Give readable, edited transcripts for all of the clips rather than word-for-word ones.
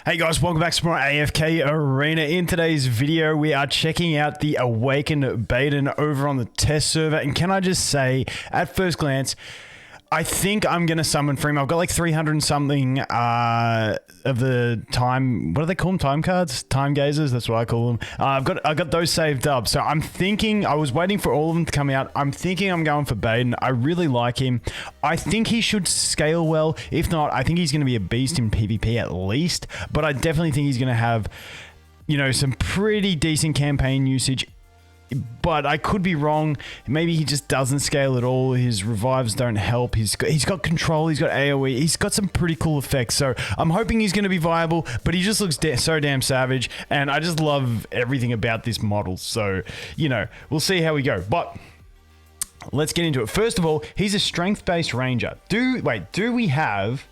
Hey guys, welcome back to more AFK Arena. In today's video, we are checking out the Awakened Baden over on the test server. And can I just say, at first glance, I think I'm going to summon Freem. I've got like 300 and something of the time, what do they call them? Time cards? Time gazers? That's what I call them. I've got those saved up. So I'm thinking, I was waiting for all of them to come out. I'm thinking I'm going for Baden. I really like him. I think he should scale well. If not, I think he's going to be a beast in PvP at least. But I definitely think he's going to have, you know, some pretty decent campaign usage. But I could be wrong. Maybe he just doesn't scale at all. His revives don't help. He's got control. He's got AoE. He's got some pretty cool effects. So I'm hoping he's going to be viable. But he just looks so damn savage. And I just love everything about this model. So, you know, we'll see how we go. But let's get into it. First of all, he's a strength-based ranger. Do we have...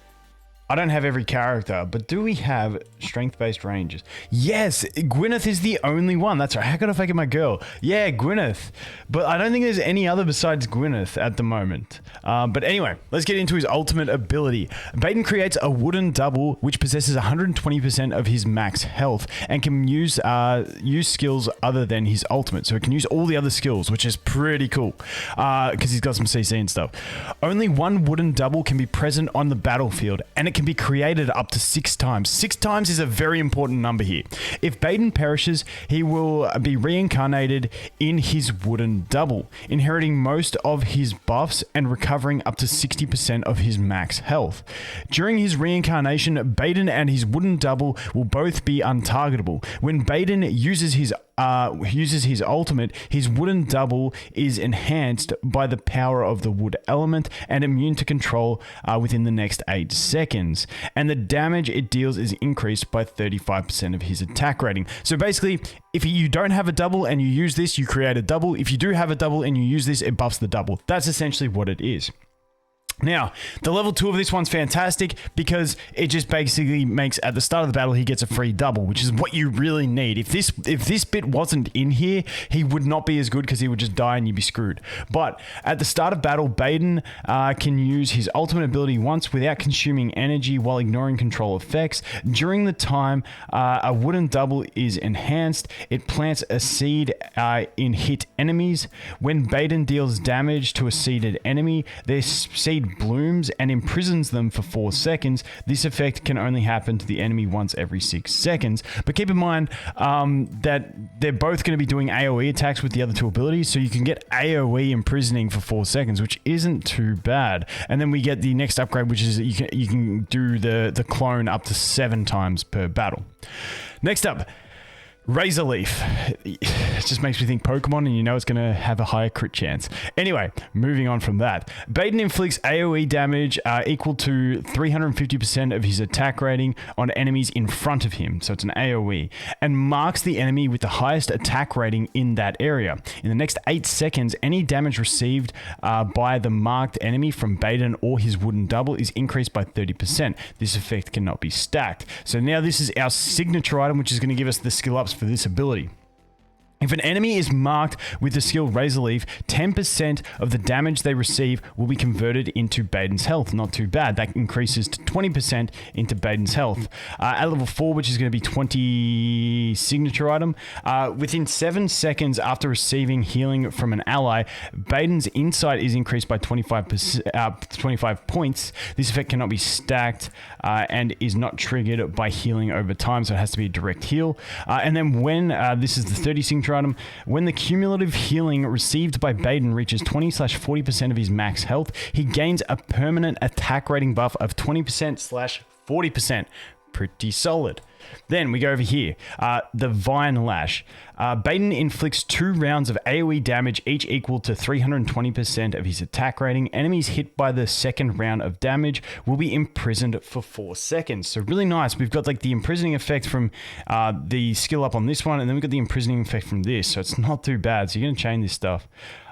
I don't have every character, but do we have strength-based rangers? Yes, Gwyneth is the only one. That's right. How could I fake it my girl? Yeah, Gwyneth. But I don't think there's any other besides Gwyneth at the moment. But anyway, let's get into his ultimate ability. Baden creates a wooden double, which possesses 120% of his max health and can use skills other than his ultimate. So it can use all the other skills, which is pretty cool because he's got some CC and stuff. Only one wooden double can be present on the battlefield, and it can be created up to 6 times. 6 times is a very important number here. If Baden perishes, he will be reincarnated in his wooden double, inheriting most of his buffs and recovering up to 60% of his max health. During his reincarnation, Baden and his wooden double will both be untargetable. When Baden uses his ultimate, his wooden double is enhanced by the power of the wood element and immune to control within the next 8 seconds. And the damage it deals is increased by 35% of his attack rating. So basically, if you don't have a double and you use this, you create a double. If you do have a double and you use this, it buffs the double. That's essentially what it is. Now, the level 2 of this one's fantastic because it just basically makes, at the start of the battle, he gets a free double, which is what you really need. If this bit wasn't in here, he would not be as good because he would just die and you'd be screwed. But at the start of battle, Baden can use his ultimate ability once without consuming energy while ignoring control effects. During the time a wooden double is enhanced, it plants a seed in hit enemies. When Baden deals damage to a seeded enemy, their seed blooms and imprisons them for 4 seconds. This effect can only happen to the enemy once every 6 seconds. But keep in mind that they're both going to be doing AoE attacks with the other 2 abilities, so you can get AoE imprisoning for 4 seconds, which isn't too bad. And then we get the next upgrade, which is you can do the clone up to 7 times per battle. Next up, Razor Leaf. It just makes me think Pokemon, and you know it's going to have a higher crit chance. Anyway, moving on from that. Baden inflicts AoE damage equal to 350% of his attack rating on enemies in front of him, so it's an AoE, and marks the enemy with the highest attack rating in that area. In the next 8 seconds, any damage received by the marked enemy from Baden or his wooden double is increased by 30%. This effect cannot be stacked. So now this is our signature item, which is going to give us the skill ups for this ability. If an enemy is marked with the skill Razor Leaf, 10% of the damage they receive will be converted into Baden's health. Not too bad. That increases to 20% into Baden's health. At level 4, which is going to be 20 signature item, within 7 seconds after receiving healing from an ally, Baden's insight is increased by 25 points. This effect cannot be stacked and is not triggered by healing over time, so it has to be a direct heal. And then when, this is the 30 signature item, when the cumulative healing received by Baden reaches 20/40% of his max health, he gains a permanent attack rating buff of 20%/40%. Pretty solid. Then we go over here, the Vine Lash. Baden inflicts 2 rounds of AoE damage, each equal to 320% of his attack rating. Enemies hit by the second round of damage will be imprisoned for 4 seconds. So really nice. We've got like the imprisoning effect from the skill up on this one, and then we've got the imprisoning effect from this. So it's not too bad. So you're going to chain this stuff.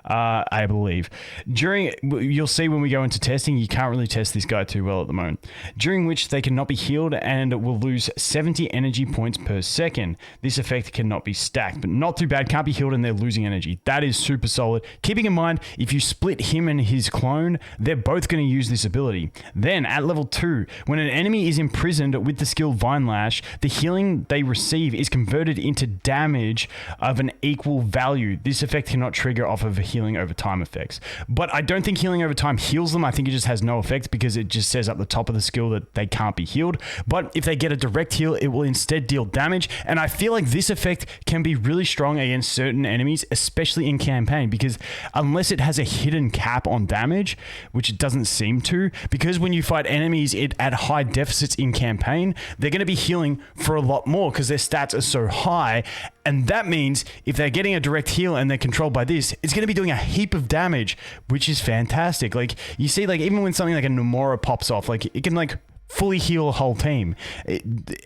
I believe. You'll see when we go into testing, you can't really test this guy too well at the moment. During which they cannot be healed and will lose 70 energy points per second. This effect cannot be stacked, but not too bad. Can't be healed and they're losing energy. That is super solid. Keeping in mind, if you split him and his clone, they're both going to use this ability. Then at level 2, when an enemy is imprisoned with the skill Vine Lash, the healing they receive is converted into damage of an equal value. This effect cannot trigger off of a healing over time effects. But I don't think healing over time heals them. I think it just has no effect because it just says up the top of the skill that they can't be healed. But if they get a direct heal, it will instead deal damage. And I feel like this effect can be really strong against certain enemies, especially in campaign, because unless it has a hidden cap on damage, which it doesn't seem to, because when you fight enemies at high deficits in campaign, they're going to be healing for a lot more because their stats are so high. And that means if they're getting a direct heal and they're controlled by this, it's going to be doing a heap of damage, which is fantastic. Like you see, like even when something like a Nomura pops off, like it can like fully heal a whole team.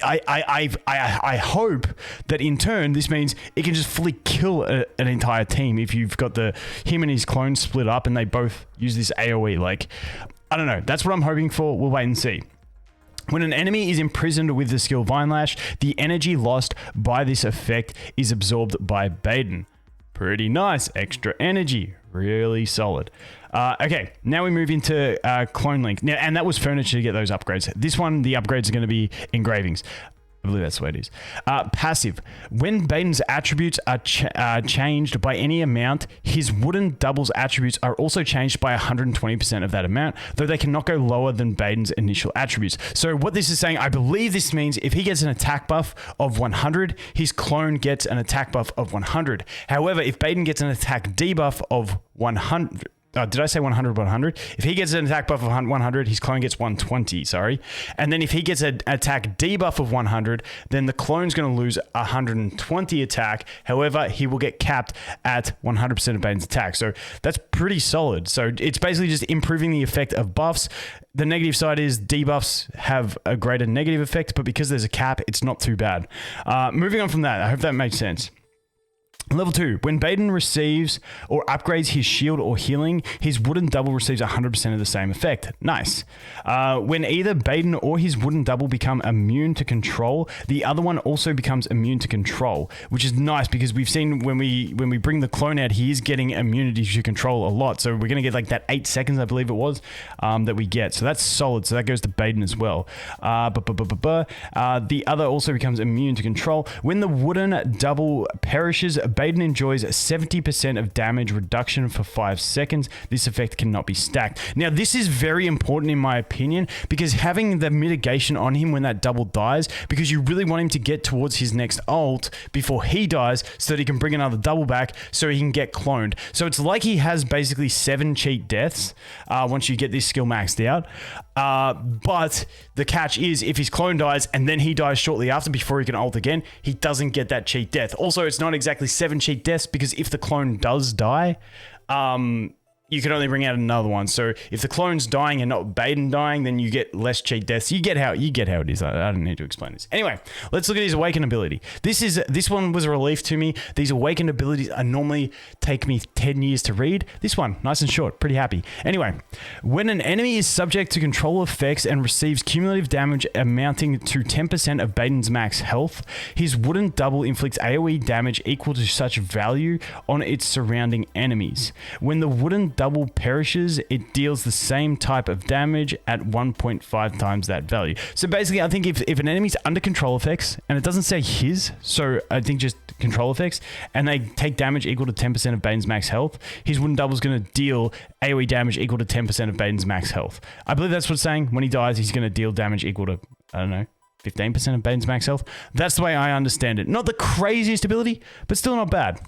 I hope that in turn this means it can just fully kill an entire team if you've got him and his clone split up and they both use this AoE. Like, I don't know. That's what I'm hoping for. We'll wait and see. When an enemy is imprisoned with the skill Vine Lash, the energy lost by this effect is absorbed by Baden. Pretty nice. Extra energy. Really solid. Okay, now we move into Clone Link. Now, and that was furniture to get those upgrades. This one, the upgrades are going to be engravings. I believe that's the way it is. Passive. When Baden's attributes are changed by any amount, his wooden doubles attributes are also changed by 120% of that amount, though they cannot go lower than Baden's initial attributes. So what this is saying, I believe this means if he gets an attack buff of 100, his clone gets an attack buff of 100. However, if Baden gets an attack debuff of 100... did I say 100, 100? If he gets an attack buff of 100, his clone gets 120, sorry. And then if he gets an attack debuff of 100, then the clone's going to lose 120 attack. However, he will get capped at 100% of Baden's attack. So that's pretty solid. So it's basically just improving the effect of buffs. The negative side is debuffs have a greater negative effect, but because there's a cap, it's not too bad. Moving on from that, I hope that makes sense. Level 2, when Baden receives or upgrades his shield or healing, his wooden double receives 100% of the same effect. Nice. When either Baden or his wooden double become immune to control, the other one also becomes immune to control, which is nice because we've seen when we bring the clone out, he is getting immunity to control a lot. So we're going to get like that 8 seconds, I believe it was, that we get. So that's solid. So that goes to Baden as well. The other also becomes immune to control. When the wooden double perishes, Baden enjoys 70% of damage reduction for 5 seconds. This effect cannot be stacked. Now, this is very important in my opinion because having the mitigation on him when that double dies, because you really want him to get towards his next ult before he dies so that he can bring another double back so he can get cloned. So it's like he has basically 7 cheat deaths once you get this skill maxed out. But the catch is if his clone dies and then he dies shortly after before he can ult again, he doesn't get that cheat death. Also, it's not exactly 7 cheat deaths because if the clone does die, you can only bring out another one. So if the clone's dying and not Baden dying, then you get less cheat deaths. You get how it is. I don't need to explain this. Anyway, let's look at his Awakened ability. This one was a relief to me. These Awakened abilities normally take me 10 years to read. This one, nice and short, pretty happy. Anyway, when an enemy is subject to control effects and receives cumulative damage amounting to 10% of Baden's max health, his wooden double inflicts AoE damage equal to such value on its surrounding enemies. When the wooden double perishes, it deals the same type of damage at 1.5 times that value. So basically, I think if an enemy's under control effects, and it doesn't say his, so I think just control effects, and they take damage equal to 10% of Baden's max health, his wooden double is going to deal AoE damage equal to 10% of Baden's max health. I believe that's what it's saying. When he dies, he's going to deal damage equal to, I don't know, 15% of Baden's max health. That's the way I understand it. Not the craziest ability, but still not bad.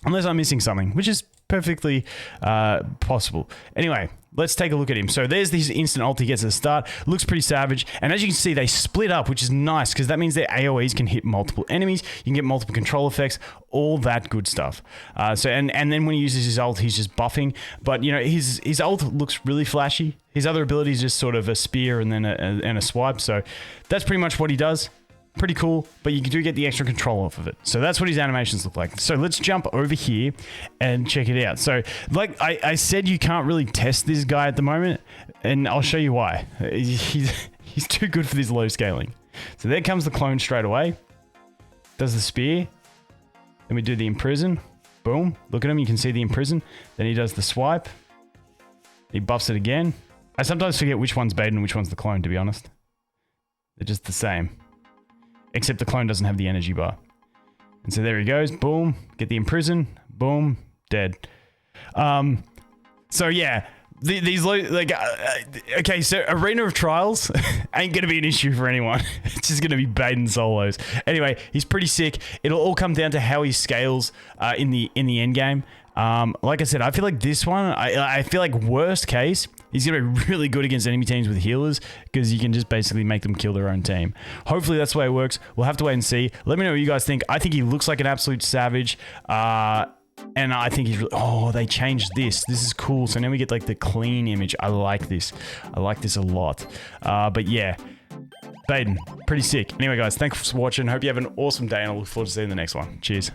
Unless I'm missing something, which is perfectly possible. Anyway, let's take a look at him. So there's this instant ult he gets at the start. Looks pretty savage. And as you can see, they split up, which is nice because that means their AoEs can hit multiple enemies. You can get multiple control effects, all that good stuff. And then when he uses his ult, he's just buffing. But, you know, his ult looks really flashy. His other ability is just sort of a spear and then a swipe. So that's pretty much what he does. pretty cool, but you do get the extra control off of it. So that's what his animations look like. So let's jump over here and check it out. So like I said, you can't really test this guy at the moment, and I'll show you why. He's too good for this low scaling. So there comes the clone straight away. Does the spear. Then we do the imprison. Boom. Look at him. You can see the imprison. Then he does the swipe. He buffs it again. I sometimes forget which one's Baden and which one's the clone, to be honest. They're just the same. Except the clone doesn't have the energy bar. And so there he goes. Boom. Get the imprison. Boom. Dead. So yeah. These okay, so Arena of Trials ain't gonna be an issue for anyone. It's just gonna be Baden solos. Anyway, he's pretty sick. It'll all come down to how he scales in the end game. Like I said, I feel like this one, I feel like worst case, he's gonna be really good against enemy teams with healers because you can just basically make them kill their own team. Hopefully that's the way it works. We'll have to wait and see. Let me know what you guys think. I think he looks like an absolute savage. And I think he's really, oh, they changed this. This is cool. So now we get like the clean image. I like this. I like this a lot. But yeah, Baden, pretty sick. Anyway, guys, thanks for watching. Hope you have an awesome day, and I look forward to seeing the next one. Cheers.